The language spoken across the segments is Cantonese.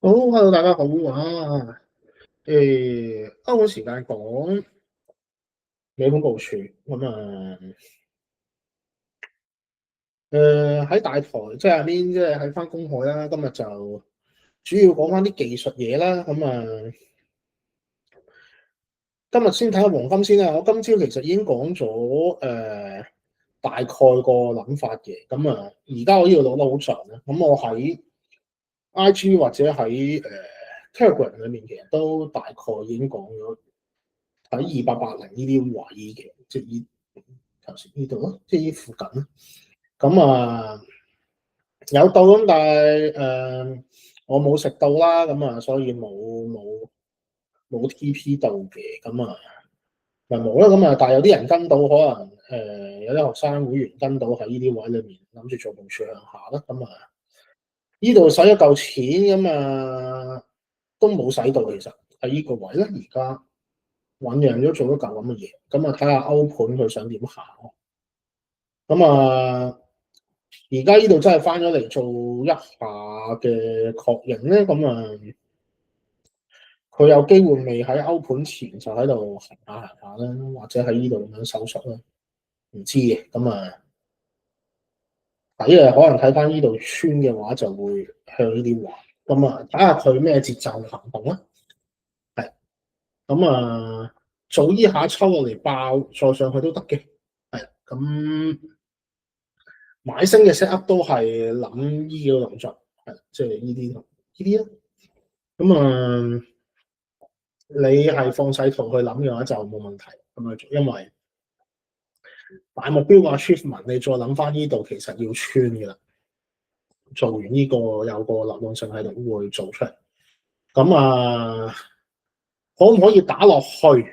好，hello，大家好啊！歐本時間講美盤部署咁啊，喺大台即係邊，即係喺翻公海啦。今日就主要講翻啲技術嘢啦。咁啊，今日先睇下黃金先啦。我今朝其實已經講咗大概個諗法嘅。咁啊，而家我呢度攞得好長啦。咁我喺 IG 或者喺Telegram 裏面其實都大概已經講咗。喺2880呢啲位嘅，即係依頭先呢度咯，即係依附近咯。咁啊有到咁，但係我冇食到啦，咁啊所以冇 TP 到嘅，咁啊咪冇啦。咁啊，但係有啲人跟到，可能有啲學生會員跟到喺呢啲位裏面，諗住做部署向下啦。咁啊呢度使咗嚿錢，咁啊都冇使到，其實喺呢個位咧，而家醖釀咗做咗嚿咁嘅嘢，咁啊睇下歐盤佢想點行咯。咁啊，而家呢度真係翻咗嚟做一下嘅確認咧，咁啊，佢有機會未喺歐盤前就喺度行下啦，或者喺呢度咁樣收縮啦，唔知嘅。咁啊，睇可能睇翻呢度穿嘅話，就會向呢啲話，咁啊睇下佢咩節奏行動啦。係，咁啊，早依下抽落嚟爆，再上去都得嘅。係，咁。買升嘅 set up 都係諗依幾個動作，係即係呢啲同呢啲咯。咁啊，你係放細圖去諗嘅話就冇問題咁去做，因為大目標個 achievement 你再諗翻呢度其實要穿嘅啦。做完呢個有個流動性喺度會做出嚟。咁啊，可唔可以打落去？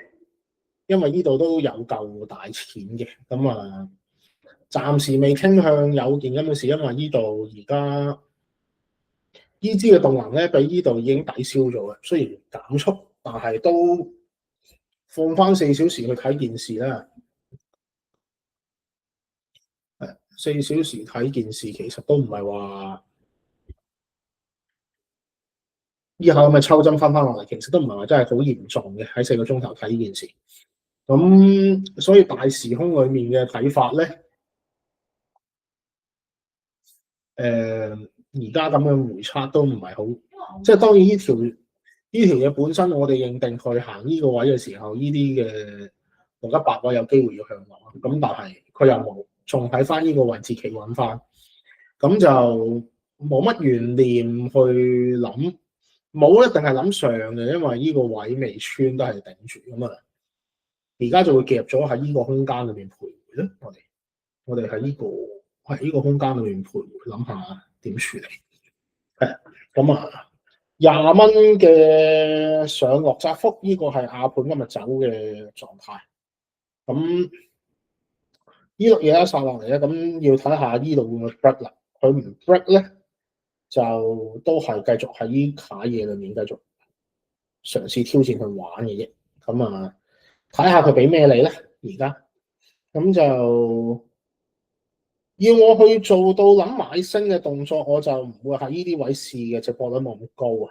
因為呢度都有夠大錢嘅。咁啊，暫時未傾向有件咁嘅事，因為呢度而家。呢支嘅動能咧，比呢度已經抵消咗嘅。雖然減速，但係都放翻4小時去睇件事啦。係4小時睇件事，其實都唔係話以後咪抽針翻落嚟，其實都唔係話真係好嚴重嘅。喺4個鐘頭睇呢件事，咁所以大時空裡面嘅睇法咧，而家咁樣回測都唔係好，即係當然呢條嘢本身，我哋認定佢行呢個位嘅時候，呢啲嘅618位有機會要向落，咁但係佢又冇，仲喺翻呢個位置企穩翻，咁就冇乜懸念去諗，冇一定係諗上嘅，因為呢個位未穿都係頂住咁啊。而家就會夾咗喺呢個空間裏面徘徊咧。我哋喺呢個空間裏面徘徊，諗下點處理。係咁啊，20蚊嘅上落窄幅，呢個係亞盤今日走嘅狀態。咁呢度嘢一殺落嚟咧，咁要睇下呢度會唔會 break 啦。佢唔 break 咧，就都係繼續喺呢卡嘢裏面繼續嘗試挑戰去玩嘅啫。咁啊，睇下佢俾咩你咧。而家咁就要我去做到諗買升嘅動作，我就唔會喺呢啲位試嘅，直播率冇咁高啊。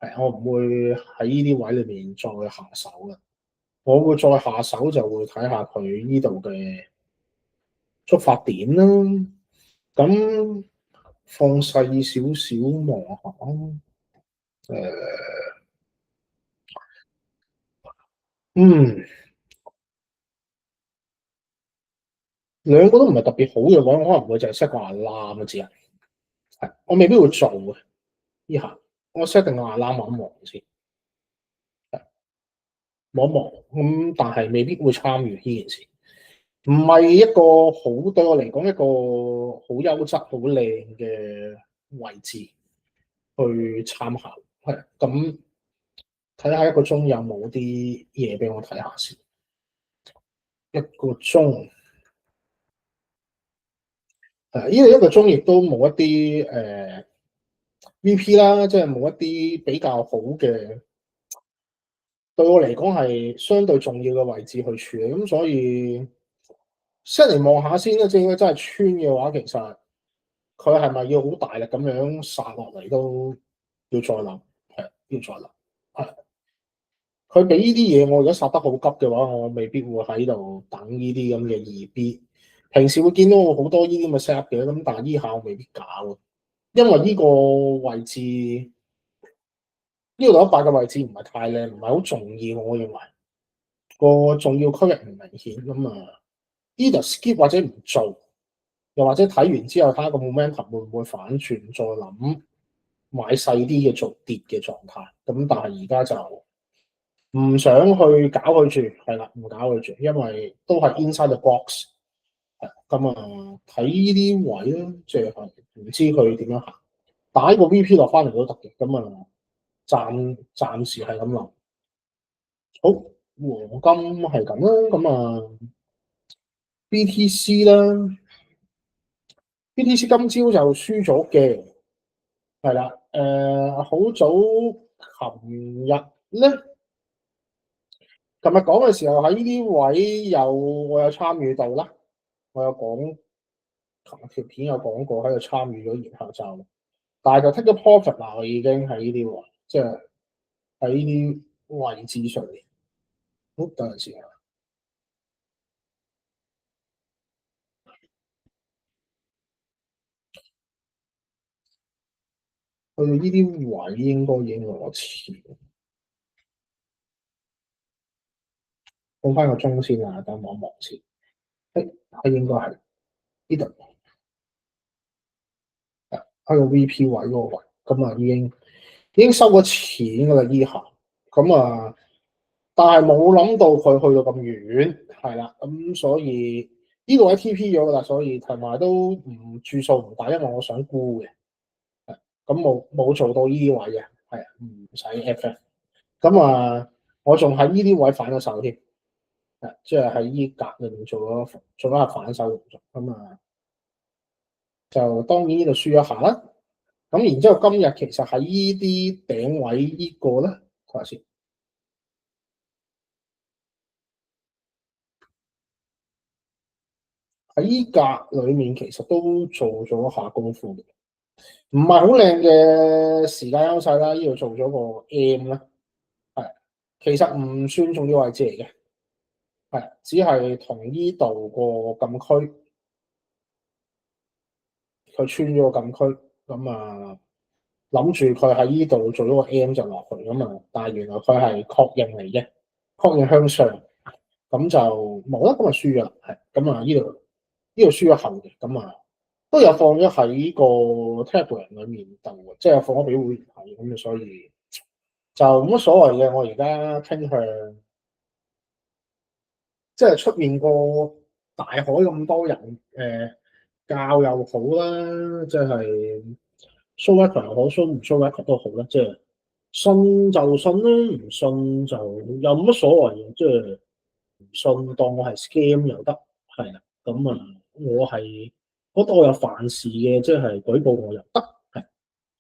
係，我唔會喺呢啲位裏面再下手啦。我會再下手就會睇下佢呢度嘅觸發點啦。咁放細少少望下，兩個都唔係特別好嘅話，可能會就係 set 個 alarm 嘅字啊。係，我未必會做嘅呢下，我 set 定個 alarm 望一望先，望一望咁，但係未必會參與呢件事。唔係一個好，對我嚟講一個好優質、好靚嘅位置去參考。係咁，睇下一個鐘有冇啲嘢俾我睇下先。一個鐘，呢個一個鐘亦都冇一啲VP 啦，即係冇一啲比較好嘅，對我嚟講係相對重要嘅位置去處理。咁所以 set 嚟望下先啦。即係應該真係穿嘅話，其實佢係咪要好大力咁樣殺落嚟都？要再諗，係要再諗。係佢俾呢啲嘢，我如果殺得好急嘅話，我未必會喺度等呢啲咁嘅二 B。平時會見到我好多呢啲咁嘅 set 嘅，咁但係呢下我未必搞啊，因為呢個位置呢個100嘅位置唔係太靚，唔係好重要，我認為個重要區域唔明顯咁啊。either skip 或者唔做，又或者睇完之後睇下個 momentum 會唔會反轉，再諗買細啲嘅做跌嘅狀態。咁但係而家就唔想去搞佢住，係啦，唔搞佢住，因為都係 inside the box。咁啊，睇呢啲位咧，即係唔知佢點樣行，打個 VP 落翻嚟都得嘅。咁啊，暫時係咁諗。好，黃金係咁啦，咁啊 BTC 啦，BTC 今朝就輸咗嘅，係啦，好早琴日咧，琴日講嘅時候喺呢啲位我有參與到啦，我有講琴日條片有講過喺度參與咗，然後就但係就 take 咗 profit 啦，我已經喺呢啲位，即係喺呢啲位置上面。好，等陣先啊，去到呢啲位應該已經攞錢。放翻個鐘先啊，等望一望先。係應該係呢度，喺個 VP 位嗰個位，咁啊已經收咗錢㗎啦呢下，咁啊，但係冇諗到佢去到咁遠，係啦，咁所以呢個位 TP 咗㗎啦，所以同埋都唔注數唔大，因為我想沽嘅，咁冇做到呢啲位嘅，係唔使 FF，咁啊，我仲喺呢啲位反咗手添，即係喺呢格裏面做咗下反手動作，咁啊。就當然呢度輸咗下啦。咁然之後今日其實喺呢啲頂位呢個咧，睇下先。喺呢格裏面其實都做咗下功夫嘅，唔係好靚嘅時間優勢啦。呢度做咗個 M 啦，係其實唔算重要位置嚟嘅，係只係同呢度個禁區，佢穿咗個禁區，咁啊諗住佢喺呢度做咗個 M 就落去咁啊，但係原來佢係確認嚟嘅，確認向上。咁就冇啦，咁啊輸咗啦，係咁啊呢度輸咗後嘅，咁啊都有放咗喺個 Telegram 裏面度，即係放咗俾會員睇，咁啊所以就冇乜所謂嘅。我而家傾向即係出面個大海咁多人，教又好啦，即係 show record 又好，show 唔 show record 都好啦，即係信就信啦，唔信就有乜所謂嘅，即係。信當我係 scam 又得，係啦，咁啊，我覺得我有犯事嘅，即係舉報我又得，係，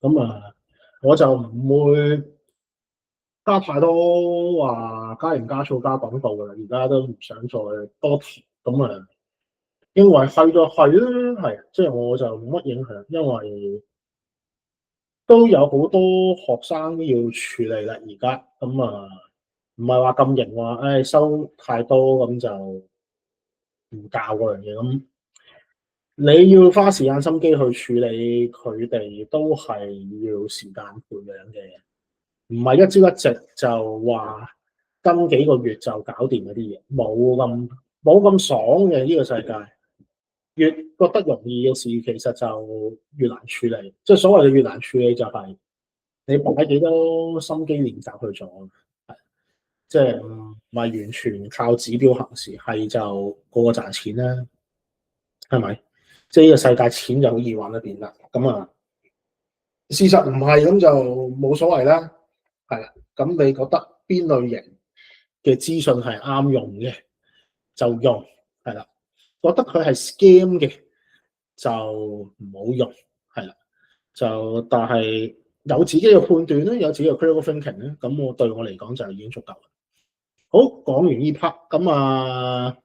咁啊，我就唔會加太多話加鹽加醋加廣告噶啦，而家都唔想再多提，咁啊，因為係就係啦，係，即係我就冇乜影響，因為都有好多學生要處理啦，而家，咁啊，唔係話咁型話，收太多咁就。唔教嗰樣嘢，咁你要花時間心機去處理佢哋，都係要時間培養嘅，唔係一朝一夕就話跟幾個月就搞掂嗰啲嘢，冇咁爽嘅呢個世界。越覺得容易嘅事，其實就越難處理。即係所謂嘅越難處理，就係你擺幾多心機練習去做，即係唔係完全靠指標行事，係就個個賺錢啦。係咪？即係呢個世界錢就好易玩得變啦。咁啊，事實唔係咁就冇所謂啦。係啦，咁你覺得邊類型嘅資訊係啱用嘅就用，係啦。覺得佢係 scam 嘅就唔好用，係啦。就但係有自己嘅判斷咧，有自己嘅 critical thinking 咧，咁對我嚟講就已經足夠啦。好，講完呢 part，咁啊，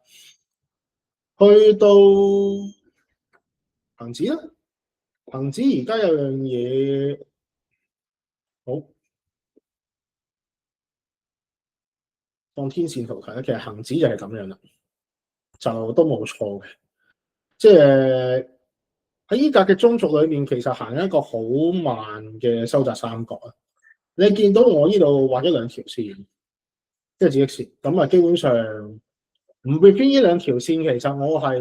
去到恒指啦。恒指而家有樣嘢好，當天線圖睇咧，其實恒指就係咁樣啦，就都冇錯嘅。即係喺依格嘅中軸裏面，其實行一個好慢嘅收窄三角啊。你見到我呢度畫咗兩條線，即係指擊線，咁啊基本上唔 between 呢兩條線，其實我係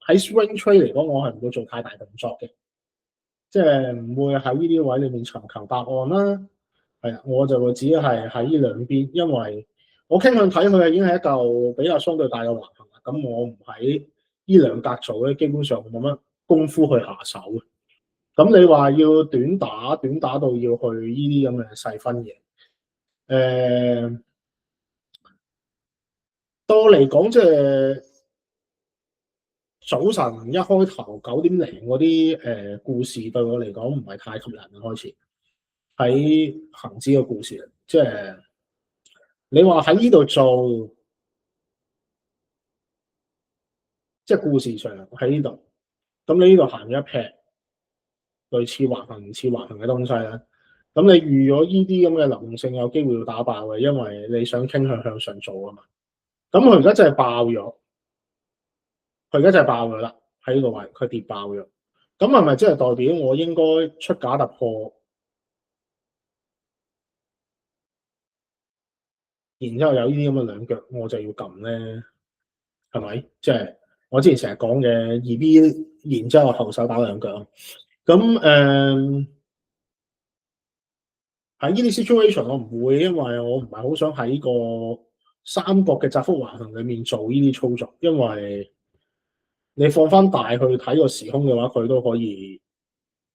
喺 swing trade 嚟講，我係唔會做太大動作嘅，即係唔會喺呢啲位裏面尋求答案啦。係啊，我就會只係喺呢兩邊，因為我傾向睇佢已經係一嚿比較相對大嘅橫行啦。咁我唔喺呢兩格做咧，基本上冇乜功夫去下手嘅。咁你話要短打到要去呢啲咁嘅細分嘢，多嚟講即係早晨一開頭9點零嗰啲故事對我嚟講唔係太吸引嘅開始喺恒指嘅故事，即係你話喺呢度做，即係故事上喺呢度，咁你呢度行咗一劈類似橫行唔似橫行嘅東西啦，咁你預咗呢啲咁嘅流動性有機會要打爆嘅，因為你想傾向上做啊嘛，咁佢而家真係爆咗。佢而家就係爆咗啦，喺呢個位佢跌爆咗，咁係咪即係代表我應該出假突破，然之後有呢啲咁嘅兩腳，我就要撳咧，係咪？即係我之前成日講嘅2B，然之後後手打兩腳，咁喺呢啲 situation 我唔會，因為我唔係好想喺個三角嘅窄幅橫行裡面做呢啲操作，因為你放翻大去睇個時空嘅話，佢都可以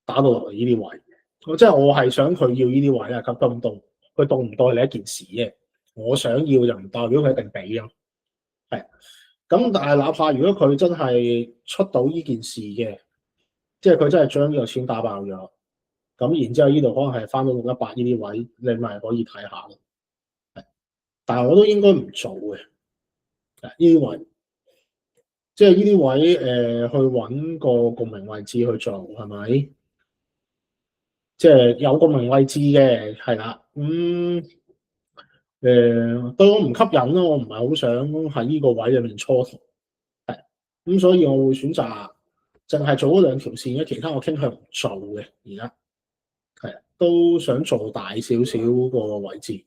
打到落嚟呢啲位。即係我係想佢要呢啲位啊，及得唔到，佢到唔到係另一件事嘅。我想要就唔代表佢一定俾咯。係咁，但係哪怕如果佢真係出到呢件事嘅，即係佢真係將呢個錢打爆咗，咁然之後呢度可能係翻到618呢啲位，你咪可以睇下咯。但係我都應該唔做嘅。呢啲位，即係呢啲位去揾個共鳴位置去做，係咪？即係有共鳴位置嘅，係啦。對我唔吸引咯，我唔係好想喺呢個位入面蹉跎。係咁，所以我會選擇淨係做嗰兩條線嘅，其他我傾向唔做嘅。而家係都想做大少少個位置，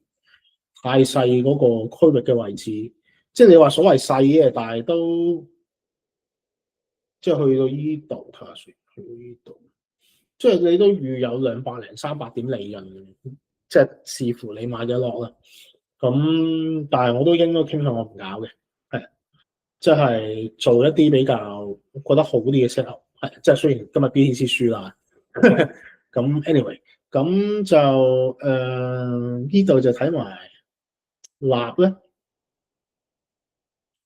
太細嗰個區域嘅位置，即係你話所謂細嘅，但係都即係去到呢度睇下先，去到呢度，即係你都預有200零300點利潤，即係視乎你買咗落啦。咁但係我都應該傾向我唔搞嘅，係即係做一啲比較覺得好啲嘅 set up， 係即係雖然今日 BTC 輸啦，咁 anyway，咁就呢度就睇埋納咧，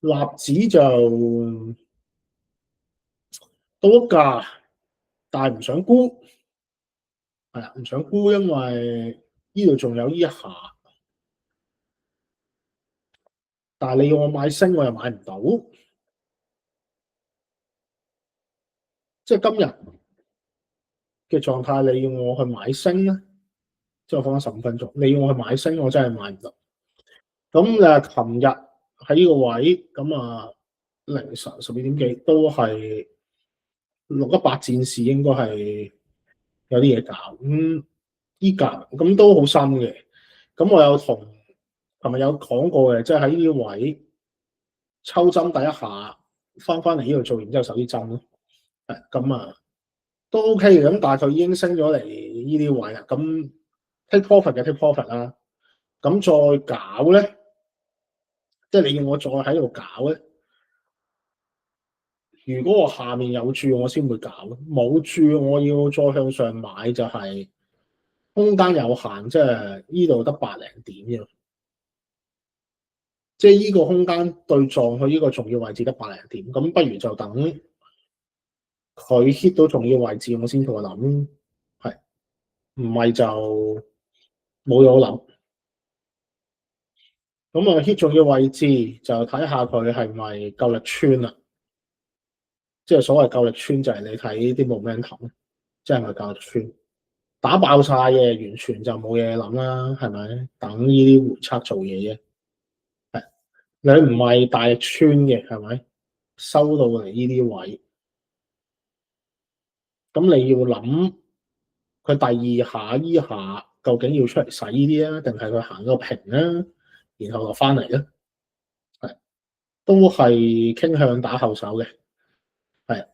納指就多價，但係唔想沽，係啊，唔想沽，因為呢度仲有呢一下。但係你要我買升，我又買唔到，即係今日嘅狀態，你要我去買升咧，即係我放咗15分鐘，你要我去買升，我真係買唔到。咁琴日喺呢個位，咁啊凌晨12點幾都係618戰士，應該係有啲嘢搞。咁依格咁都好深嘅。咁我有同琴日有講過嘅，即係喺呢啲位抽針第一下，翻嚟呢度做完之後手啲針咯。咁啊都 OK 嘅，咁但係佢已經升咗嚟呢啲位啦。咁 take profit 嘅 take profit 啦。咁再搞咧，即係你要我再喺度搞咧。如果我下面有注，我先會搞；冇注，我要再向上買就係空間有限，即係呢度得8零點啫。即係呢個空間對撞去呢個重要位置得8零點，咁不如就等佢 hit 到重要位置，我先同佢諗，係唔係就冇嘢好諗。咁啊 hit 重要位置就睇下佢係咪夠力穿啦。即係所謂夠力穿就係你睇啲 momentum，即係咪夠力穿？打爆晒嘅，完全就冇嘢諗啦，係咪？等呢啲回測做嘢啫。係你唔係大力穿嘅，係咪？收到嚟呢啲位，咁你要諗佢第二下依下究竟要出嚟洗呢啲啊，定係佢行個平啊，然後落翻嚟咧？係都係傾向打後手嘅，係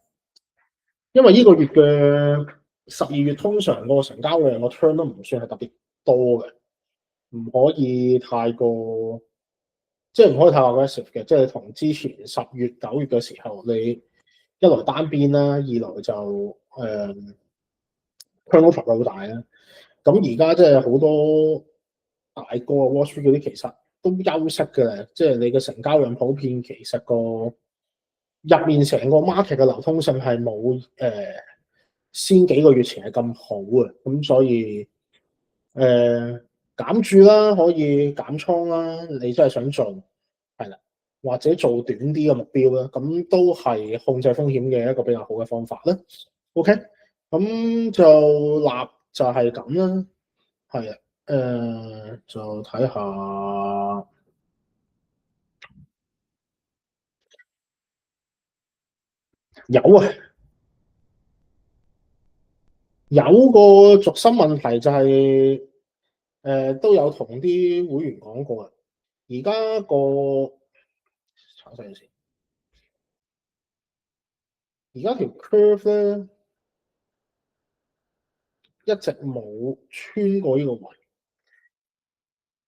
因為呢個月嘅12月通常個成交量個 turn 都唔算係特別多嘅，唔可以太過。即係唔可以太 aggressive 嘅，即係同之前10月、9月嘅時候，你一來單邊啦，二來就turnover 好大啦。咁而家即係好多大個 Wall Street 嗰啲其實都休息嘅咧，即係你嘅成交量普遍其實個入面成個 market 嘅流通性係冇先幾個月前係咁好嘅，咁所以減注啦，可以減倉啦，你真係想做。係啦，或者做短啲嘅目標啦，咁都係控制風險嘅一個比較好嘅方法啦。OK，咁就立就係咁啦。係啊，就睇下有啊，有個軸心問題就係、都有同啲會員講過啊。而家個查細件事，而家條 curve 咧一直冇穿過呢個位。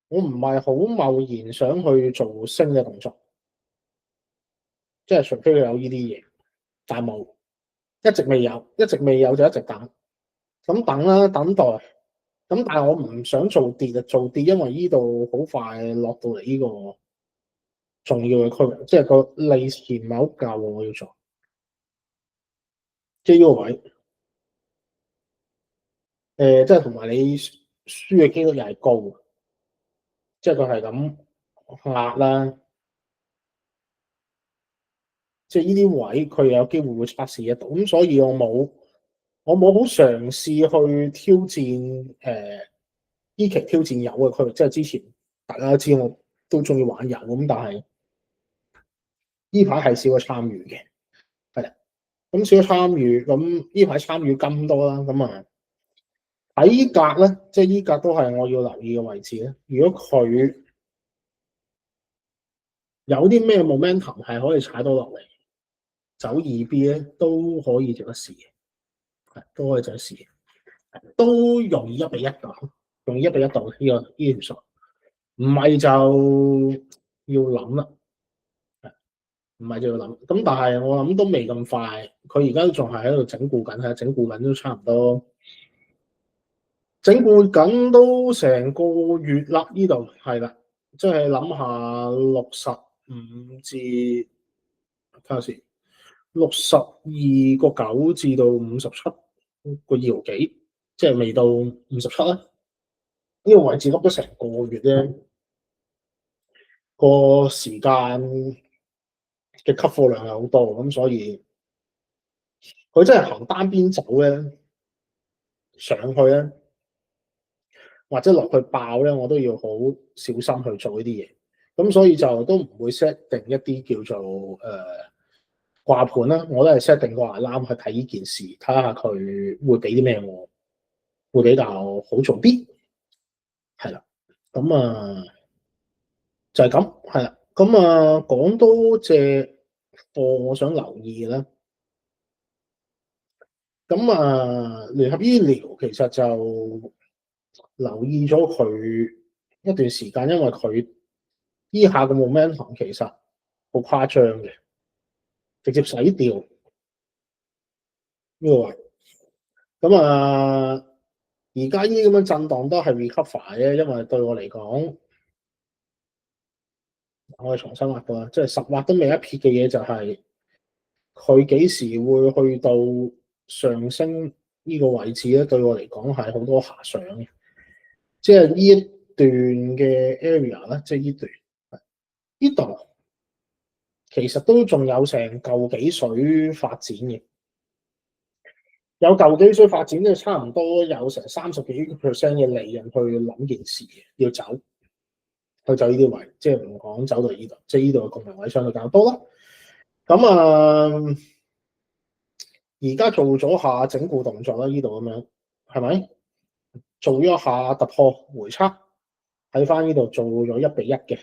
我唔係好貿然想去做升嘅動作，即係除非佢有呢啲嘢，但冇，一直未有，一直未有就一直等，咁等啦，等待，咁但係我唔想做跌啊，做跌，因為呢度好快落到嚟呢個重要嘅區域，即係個利錢唔係好夠，我要做，即係呢個位，即係同埋你輸嘅機率又係高，即係佢係咁壓啦。即係呢啲位，佢有機會會測試得到，咁所以我冇好嘗試去挑戰呢期挑戰有嘅區域，即係之前大家都知我都中意玩有咁，但係呢排係少咗參與嘅，係啦，咁少咗參與，咁呢排參與金多啦，咁啊喺依格咧，即係依格都係我要留意嘅位置咧。如果佢有啲咩 momentum 係可以踩到落嚟，走2B 咧都可以值得試嘅。都可以就試，都容易1比1㗎，容易1比1度呢條數，唔係就要諗啦，唔係就要諗。咁但係我諗都未咁快，佢而家都仲係喺度整固緊，係整固緊都差唔多，整固緊都成個月啦。呢度係啦，即係諗下65至睇下先，62.9至到57.2毫幾，即係未到57啦。呢個位置笠咗成個月咧，個時間嘅吸貨量係好多，咁所以佢真係行單邊走咧，上去咧，或者落去爆咧，我都要好小心去做呢啲嘢。咁所以就都唔會 set 定一啲叫做掛盤啦，我都係 set 定個 alarm 去睇呢件事，睇下佢會俾啲咩我，會比較好做啲。係啦，咁啊就係咁，係啦，咁啊講多隻貨，我想留意嘅咧。咁啊，聯合醫療其實就留意咗佢一段時間，因為佢依下嘅 momentum 其實好誇張嘅，直接洗掉呢個位。咁啊，而家呢啲咁樣震盪都係 recover 嘅，因為對我嚟講，我哋重新畫過啦，即係10畫都未一撇嘅嘢就係佢幾時會去到上升呢個位置咧？對我嚟講係好多遐想嘅，即係呢一段嘅 area 咧，即係呢段呢度其實都仲有成嚿幾水發展嘅。有舊機需發展，即係差唔多有成30幾個 percent 嘅利潤去諗件事嘅，要走去走呢啲位，即係唔講走到呢度，即係呢度嘅共鳴位相對較多啦。咁而家做咗下整固動作啦，呢度咁樣係咪？做咗下突破回測，喺翻呢度做咗1:1嘅，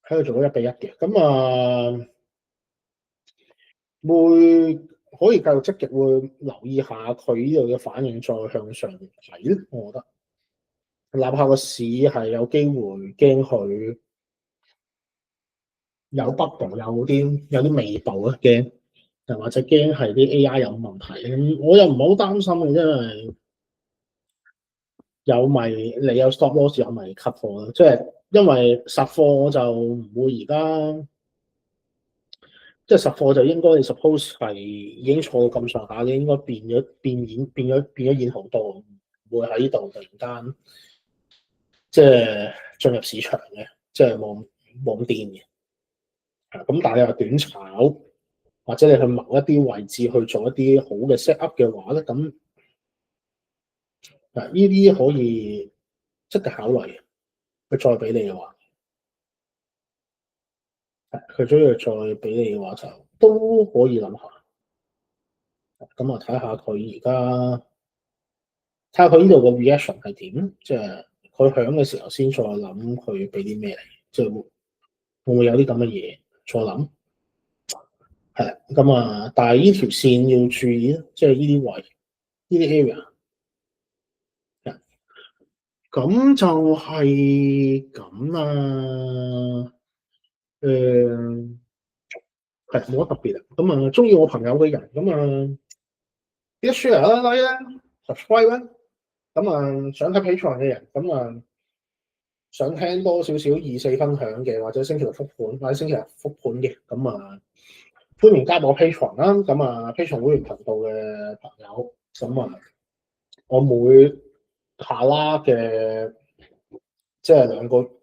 喺度做咗1:1嘅，咁會可以繼續積極會留意下佢呢度嘅反應，再向上睇。我覺得，哪怕個市係有機會驚佢有 bubble，有啲味道啊，驚，又或者驚係啲 AI 有問題。咁我又唔係好擔心嘅，因為有咪你有 stop loss 有咪 cut 貨咯。即係因為實貨我就唔會而家。即係實貨就應該你 suppose 係已經錯到咁上下，你應該變咗現好多，唔會喺呢度突然間即係進入市場嘅，即係冇咁癲嘅。咁但係你話短炒，或者你去某一啲位置去做一啲好嘅 set up 嘅話咧，咁呢啲可以積極考慮。佢再俾你嘅話，佢再俾你嘅話就都可以諗下。咁睇下佢而家。睇下佢呢度嘅 reaction 係點，即係佢響嘅時候先再諗佢俾啲咩嚟，即係會唔會有啲咁嘅嘢再諗？係啦，但係呢條線要注意啦，即係呢啲位，呢啲 area，咁就係咁啦。係冇乜特別啊。中意我朋友嘅人，記得 share 啦、like 啦、subscribe 啦。想睇 Patreon 嘅人，想聽多少少24分享嘅，或者星期六復盤，或者星期日復盤嘅，歡迎加我 Patreon 啦。Patreon 會員頻道嘅朋友，我每下啦嘅，即係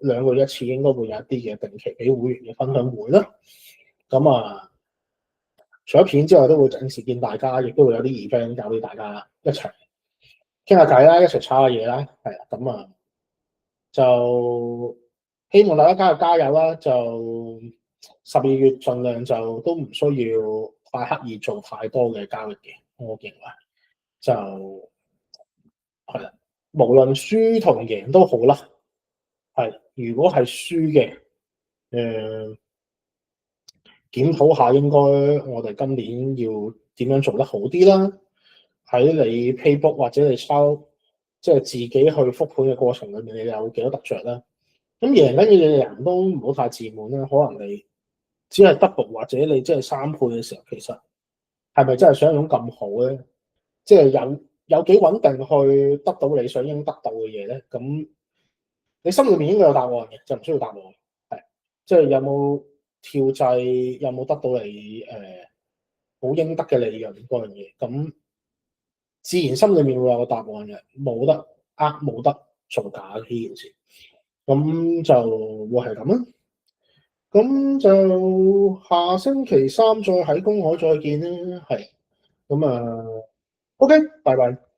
兩個月一次，應該會有一啲嘅定期俾會員嘅分享會啦。除咗片之外，都會定時見大家，亦都會有啲 event 搞俾大家一齊傾下偈啦，一齊炒下嘢啦。係啦，就希望大家加油啦！就12月盡量就都唔需要太刻意做太多嘅交易嘅，我認為就係啦。無論輸同贏都好啦，如果係輸嘅，檢討下應該我哋今年要點樣做得好啲啦。喺你 playbook 或者你抄，即係自己去復盤嘅過程裏面，你有幾多得着啦？咁贏緊嘅人都唔好太自滿啦，可能你只係 double 或者你即係3倍嘅時候，其實係咪真係想像咁好咧？即係有幾穩定去得到你想應得到嘅嘢咧？咁你心裏面應該有答案嘅，就唔需要答案。即係有冇跳掣，有冇得到你好應得嘅利潤嗰樣嘢？咁自然心裏面會有個答案嘅，冇得冇得做假呢件事。咁就會係咁啦。咁就下星期三再喺公海再見啦。係咁OK，拜拜。